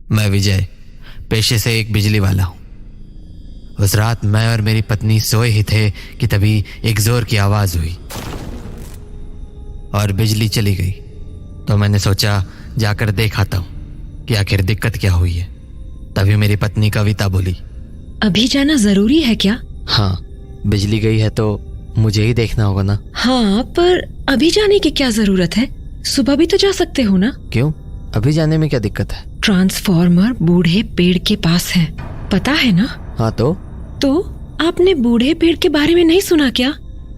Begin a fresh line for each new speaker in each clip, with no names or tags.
मैं विजय, पेशे से एक बिजली वाला हूँ। उस रात मैं और मेरी पत्नी सोए ही थे कि तभी एक जोर की आवाज़ हुई और बिजली चली गई। तो मैंने सोचा जाकर देख आता हूँ कि आखिर दिक्कत क्या हुई है। तभी मेरी पत्नी कविता बोली,
अभी जाना जरूरी है क्या?
हाँ, बिजली गई है तो मुझे ही देखना होगा ना।
हाँ, पर अभी जाने की क्या जरूरत है? सुबह भी तो जा सकते हो ना।
क्यों, अभी जाने में क्या दिक्कत है?
ट्रांसफॉर्मर बूढ़े पेड़ के पास है, पता है ना?
हाँ तो
आपने बूढ़े पेड़ के बारे में नहीं सुना क्या?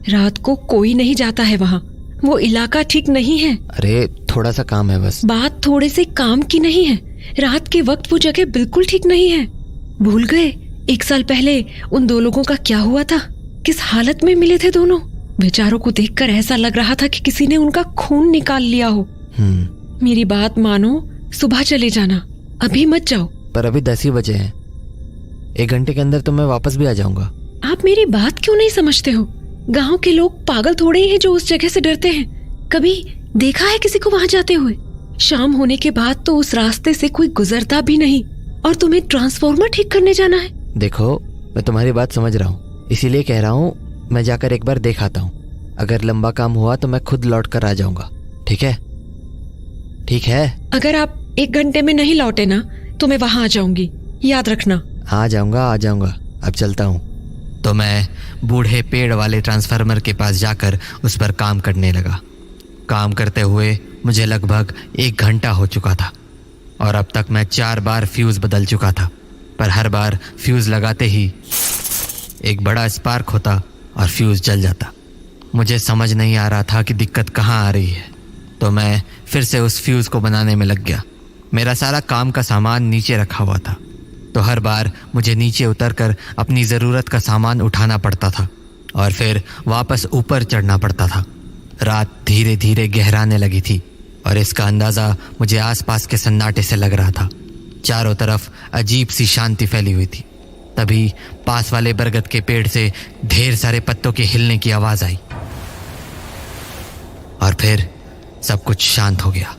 रात को कोई नहीं जाता है वहाँ। वो इलाका ठीक नहीं है।
अरे थोड़ा सा काम है बस।
बात थोड़े से काम की नहीं है, रात के वक्त वो जगह बिल्कुल ठीक नहीं है। भूल गए 1 साल पहले उन 2 लोगों का क्या हुआ था? किस हालत में मिले थे दोनों? बेचारों को देखकर ऐसा लग रहा था कि किसी ने उनका खून निकाल लिया हो। मेरी बात मानो, सुबह चले जाना, अभी मत जाओ।
पर अभी 10 ही बजे हैं, 1 घंटे के अंदर तो मैं वापस भी आ जाऊंगा।
आप मेरी बात क्यों नहीं समझते हो? गांव के लोग पागल थोड़े ही हैं जो उस जगह से डरते हैं। कभी देखा है किसी को वहां जाते हुए? शाम होने के बाद तो उस रास्ते से कोई गुजरता भी नहीं, और तुम्हें ट्रांसफॉर्मर ठीक करने जाना है।
देखो, मैं तुम्हारी बात समझ रहा हूँ, इसीलिए कह रहा हूँ मैं जाकर एक बार देख आता हूँ। अगर लंबा काम हुआ तो मैं खुद लौट कर आ जाऊंगा। ठीक है? ठीक है।
अगर आप 1 घंटे में नहीं लौटे ना तो मैं वहां आ जाऊंगी, याद रखना।
आ जाऊंगा। अब चलता हूँ। तो मैं बूढ़े पेड़ वाले ट्रांसफार्मर के पास जाकर उस पर काम करने लगा। काम करते हुए मुझे लगभग 1 घंटा हो चुका था और अब तक मैं 4 बार फ्यूज बदल चुका था। पर हर बार फ्यूज लगाते ही एक बड़ा स्पार्क होता और फ्यूज जल जाता। मुझे समझ नहीं आ रहा था कि दिक्कत कहाँ आ रही है। तो मैं फिर से उस फ्यूज को बनाने में लग गया। मेरा सारा काम का सामान नीचे रखा हुआ था, तो हर बार मुझे नीचे उतरकर अपनी ज़रूरत का सामान उठाना पड़ता था और फिर वापस ऊपर चढ़ना पड़ता था। रात धीरे धीरे गहराने लगी थी और इसका अंदाज़ा मुझे आसपास के सन्नाटे से लग रहा था। चारों तरफ अजीब सी शांति फैली हुई थी। तभी पास वाले बरगद के पेड़ से ढेर सारे पत्तों के हिलने की आवाज़ आई और फिर सब कुछ शांत हो गया।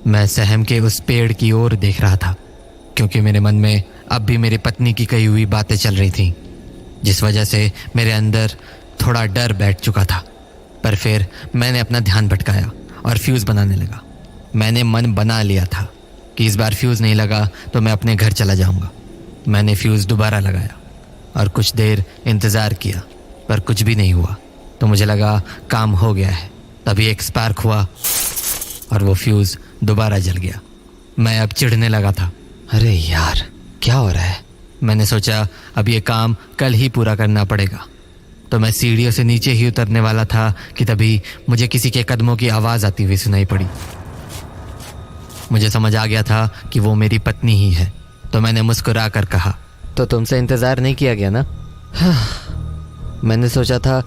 मैं सहम के उस पेड़ की ओर देख रहा था, क्योंकि मेरे मन में अब भी मेरी पत्नी की कही हुई बातें चल रही थीं, जिस वजह से मेरे अंदर थोड़ा डर बैठ चुका था। पर फिर मैंने अपना ध्यान भटकाया और फ्यूज़ बनाने लगा। मैंने मन बना लिया था कि इस बार फ्यूज़ नहीं लगा तो मैं अपने घर चला जाऊंगा। मैंने फ्यूज़ दोबारा लगाया और कुछ देर इंतज़ार किया, पर कुछ भी नहीं हुआ। तो मुझे लगा काम हो गया है। तभी एक स्पार्क हुआ और वो फ्यूज़ दोबारा जल गया। मैं अब चिढ़ने लगा था। अरे यार, क्या हो रहा है? मैंने सोचा अब ये काम कल ही पूरा करना पड़ेगा। तो मैं सीढ़ियों से नीचे ही उतरने वाला था कि तभी मुझे किसी के कदमों की आवाज़ आती हुई सुनाई पड़ी। मुझे समझ आ गया था कि वो मेरी पत्नी ही है। तो मैंने मुस्कुरा कर कहा, तो तुमसे इंतज़ार नहीं किया गया ना? मैंने सोचा था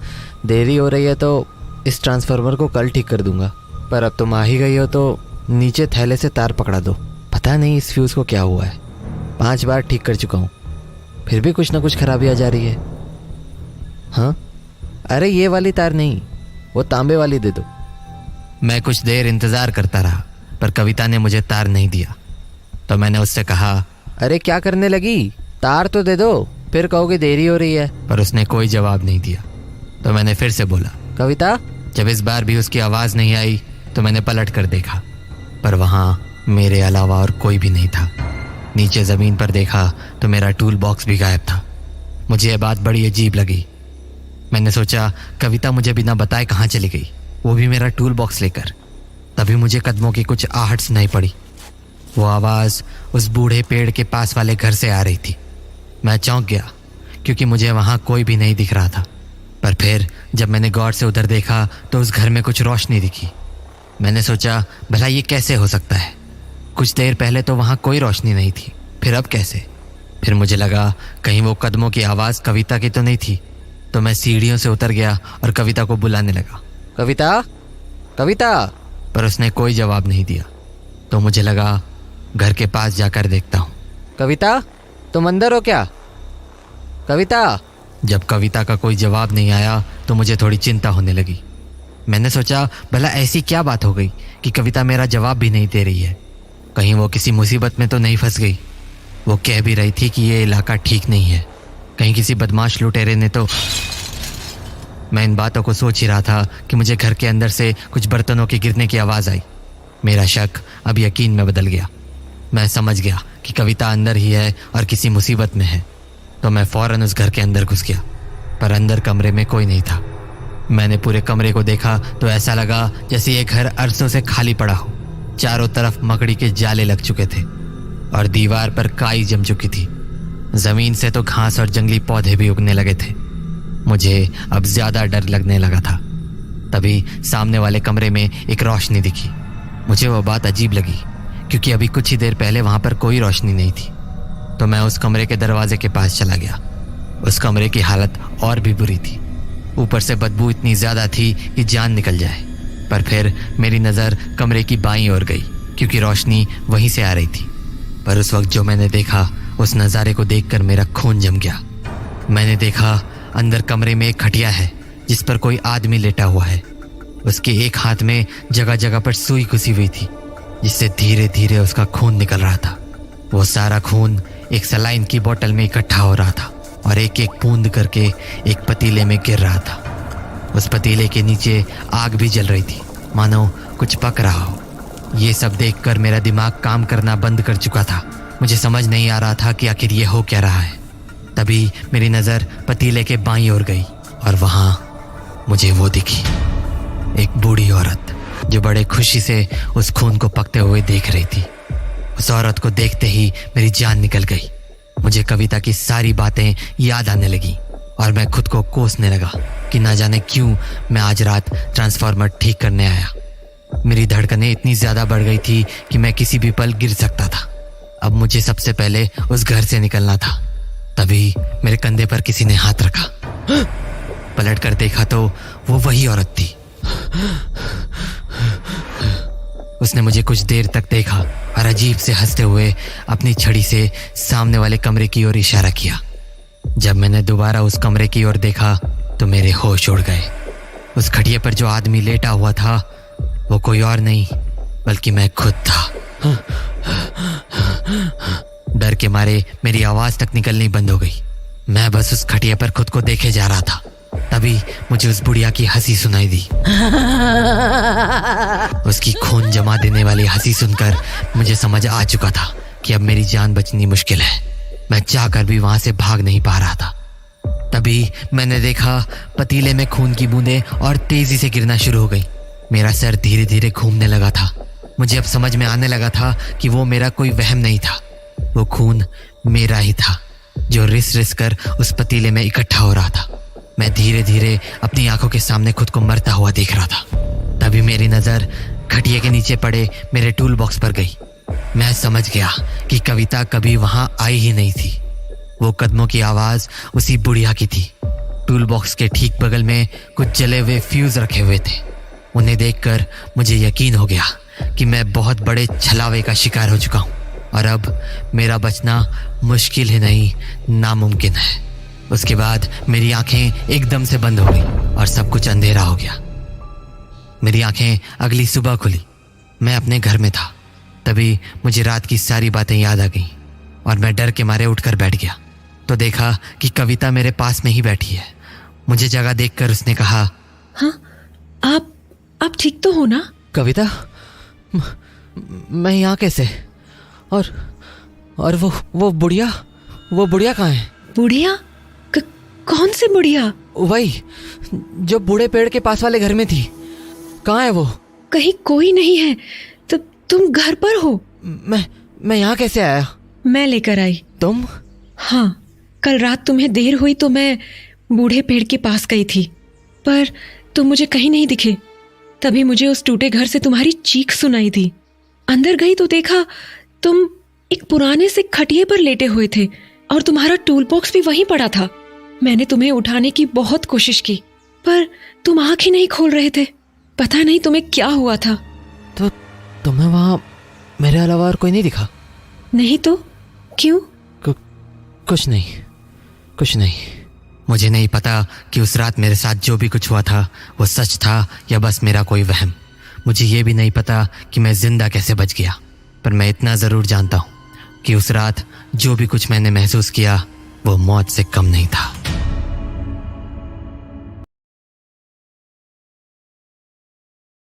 देरी हो रही है तो इस ट्रांसफार्मर को कल ठीक कर दूंगा, पर अब तुम आ ही गई हो तो नीचे थैले से तार पकड़ा दो। पता नहीं इस फ्यूज़ को क्या हुआ है, 5 बार ठीक कर चुका हूँ, फिर भी कुछ ना कुछ खराबी आ जा रही है। हाँ, अरे ये वाली तार नहीं, वो तांबे वाली दे दो। मैं कुछ देर इंतज़ार करता रहा, पर कविता ने मुझे तार नहीं दिया। तो मैंने उससे कहा, अरे क्या करने लगी, तार तो दे दो, फिर कहोगे देरी हो रही है। पर उसने कोई जवाब नहीं दिया। तो मैंने फिर से बोला, कविता। जब इस बार भी उसकी आवाज़ नहीं आई तो मैंने पलट कर देखा, पर वहाँ मेरे अलावा और कोई भी नहीं था। नीचे ज़मीन पर देखा तो मेरा टूल बॉक्स भी गायब था। मुझे यह बात बड़ी अजीब लगी। मैंने सोचा कविता मुझे बिना बताए कहाँ चली गई, वो भी मेरा टूल बॉक्स लेकर। तभी मुझे कदमों की कुछ आहट सुनाई पड़ी। वो आवाज़ उस बूढ़े पेड़ के पास वाले घर से आ रही थी। मैं चौंक गया, क्योंकि मुझे वहाँ कोई भी नहीं दिख रहा था। पर फिर जब मैंने गौर से उधर देखा तो उस घर में कुछ रोशनी दिखी। मैंने सोचा भला ये कैसे हो सकता है, कुछ देर पहले तो वहाँ कोई रोशनी नहीं थी, फिर अब कैसे? फिर मुझे लगा कहीं वो कदमों की आवाज़ कविता की तो नहीं थी। तो मैं सीढ़ियों से उतर गया और कविता को बुलाने लगा, कविता, कविता। पर उसने कोई जवाब नहीं दिया। तो मुझे लगा घर के पास जाकर देखता हूँ। कविता, तुम अंदर हो क्या? कविता। जब कविता का कोई जवाब नहीं आया तो मुझे थोड़ी चिंता होने लगी। मैंने सोचा भला ऐसी क्या बात हो गई कि कविता मेरा जवाब भी नहीं दे रही है। कहीं वो किसी मुसीबत में तो नहीं फंस गई। वो कह भी रही थी कि ये इलाका ठीक नहीं है, कहीं किसी बदमाश लुटेरे ने तो। मैं इन बातों को सोच ही रहा था कि मुझे घर के अंदर से कुछ बर्तनों के गिरने की आवाज़ आई। मेरा शक अब यकीन में बदल गया। मैं समझ गया कि कविता अंदर ही है और किसी मुसीबत में है। तो मैं फ़ौरन उस घर के अंदर घुस गया, पर अंदर कमरे में कोई नहीं था। मैंने पूरे कमरे को देखा तो ऐसा लगा जैसे ये घर अरसों से खाली पड़ा हो। चारों तरफ मकड़ी के जाले लग चुके थे और दीवार पर काई जम चुकी थी। ज़मीन से तो घास और जंगली पौधे भी उगने लगे थे। मुझे अब ज़्यादा डर लगने लगा था। तभी सामने वाले कमरे में एक रोशनी दिखी। मुझे वो बात अजीब लगी क्योंकि अभी कुछ ही देर पहले वहाँ पर कोई रोशनी नहीं थी। तो मैं उस कमरे के दरवाजे के पास चला गया। उस कमरे की हालत और भी बुरी थी। ऊपर से बदबू इतनी ज़्यादा थी कि जान निकल जाए। पर फिर मेरी नज़र कमरे की बाईं ओर गई क्योंकि रोशनी वहीं से आ रही थी। पर उस वक्त जो मैंने देखा, उस नज़ारे को देखकर मेरा खून जम गया। मैंने देखा अंदर कमरे में एक खटिया है जिस पर कोई आदमी लेटा हुआ है। उसके एक हाथ में जगह जगह पर सुई घुसी हुई थी जिससे धीरे धीरे उसका खून निकल रहा था। वो सारा खून एक सलाइन की बोतल में इकट्ठा हो रहा था और एक एक बूंद करके एक पतीले में गिर रहा था। उस पतीले के नीचे आग भी जल रही थी, मानो कुछ पक रहा हो। ये सब देखकर मेरा दिमाग काम करना बंद कर चुका था। मुझे समझ नहीं आ रहा था कि आखिर ये हो क्या रहा है। तभी मेरी नज़र पतीले के बाईं ओर गई और वहाँ मुझे वो दिखी, एक बूढ़ी औरत जो बड़े खुशी से उस खून को पकते हुए देख रही थी। उस औरत को देखते ही मेरी जान निकल गई। मुझे कविता की सारी बातें याद आने लगी और मैं खुद को कोसने लगा कि ना जाने क्यों मैं आज रात ट्रांसफार्मर ठीक करने आया। मेरी धड़कनें इतनी ज़्यादा बढ़ गई थी कि मैं किसी भी पल गिर सकता था। अब मुझे सबसे पहले उस घर से निकलना था। तभी मेरे कंधे पर किसी ने हाथ रखा। पलट कर देखा तो वो वही औरत थी। उसने मुझे कुछ देर तक देखा और अजीब से हंसते हुए अपनी छड़ी से सामने वाले कमरे की ओर इशारा किया। जब मैंने दोबारा उस कमरे की ओर देखा तो मेरे होश उड़ गए। उस खटिया पर जो आदमी लेटा हुआ था वो कोई और नहीं बल्कि मैं खुद था। डर के मारे मेरी आवाज तक निकलनी बंद हो गई। मैं बस उस खटिया पर खुद को देखे जा रहा था। तभी मुझे उस बुढ़िया की हंसी सुनाई दी। उसकी खून जमा देने वाली हंसी सुनकर मुझे समझ आ चुका था कि अब मेरी जान बचनी मुश्किल है। मैं चाहकर भी वहां से भाग नहीं पा रहा था। तभी मैंने देखा पतीले में खून की बूंदें और तेजी से गिरना शुरू हो गई। मेरा सर धीरे धीरे घूमने लगा था। मुझे अब समझ में आने लगा था कि वो मेरा कोई वहम नहीं था, वो खून मेरा ही था जो रिस रिस कर उस पतीले में इकट्ठा हो रहा था। मैं धीरे धीरे अपनी आंखों के सामने खुद को मरता हुआ देख रहा था। तभी मेरी नज़र खटिया के नीचे पड़े मेरे टूल बॉक्स पर गई। मैं समझ गया कि कविता कभी वहां आई ही नहीं थी। वो कदमों की आवाज़ उसी बुढ़िया की थी। टूल बॉक्स के ठीक बगल में कुछ जले हुए फ्यूज रखे हुए थे। उन्हें देखकर मुझे यकीन हो गया कि मैं बहुत बड़े छलावे का शिकार हो चुका हूँ और अब मेरा बचना मुश्किल ही नहीं नामुमकिन है। उसके बाद मेरी आंखें एकदम से बंद हो गई और सब कुछ अंधेरा हो गया। मेरी आंखें अगली सुबह खुली। मैं अपने घर में था। तभी मुझे रात की सारी बातें याद आ गईं और मैं डर के मारे उठकर बैठ गया तो देखा कि कविता मेरे पास में ही बैठी है। मुझे जगह देखकर उसने कहा,
हाँ, आप ठीक तो हो ना?
कविता, मैं यहाँ कैसे? और वो बुढ़िया कहाँ है?
बुढ़िया? कौन सी बुढ़िया?
वही जो बूढ़े पेड़ के पास वाले घर में थी। कहाँ है वो?
कहीं कोई नहीं है। तो तुम घर पर हो?
मैं यहाँ कैसे आया?
मैं लेकर आई।
तुम?
हाँ, कल रात तुम्हें देर हुई तो मैं बूढ़े पेड़ के पास गई थी, पर तुम मुझे कहीं नहीं दिखे। तभी मुझे उस टूटे घर से तुम्हारी चीख सुनाई दी। अंदर गई तो देखा तुम एक पुराने से खटिए पर लेटे हुए थे और तुम्हारा टूल बॉक्स भी वहीं पड़ा था। मैंने तुम्हें उठाने की बहुत कोशिश की पर तुम आंख ही नहीं खोल रहे थे। पता नहीं तुम्हें क्या हुआ था।
तो तुम्हें वहां मेरे अलावा और कोई नहीं दिखा?
नहीं तो क्यों?
कुछ नहीं। मुझे नहीं पता कि उस रात मेरे साथ जो भी कुछ हुआ था वो सच था या बस मेरा कोई वहम। मुझे ये भी नहीं पता कि मैं जिंदा कैसे बच गया। पर मैं इतना ज़रूर जानता हूँ कि उस रात जो भी कुछ मैंने महसूस किया वो मौत से कम नहीं था।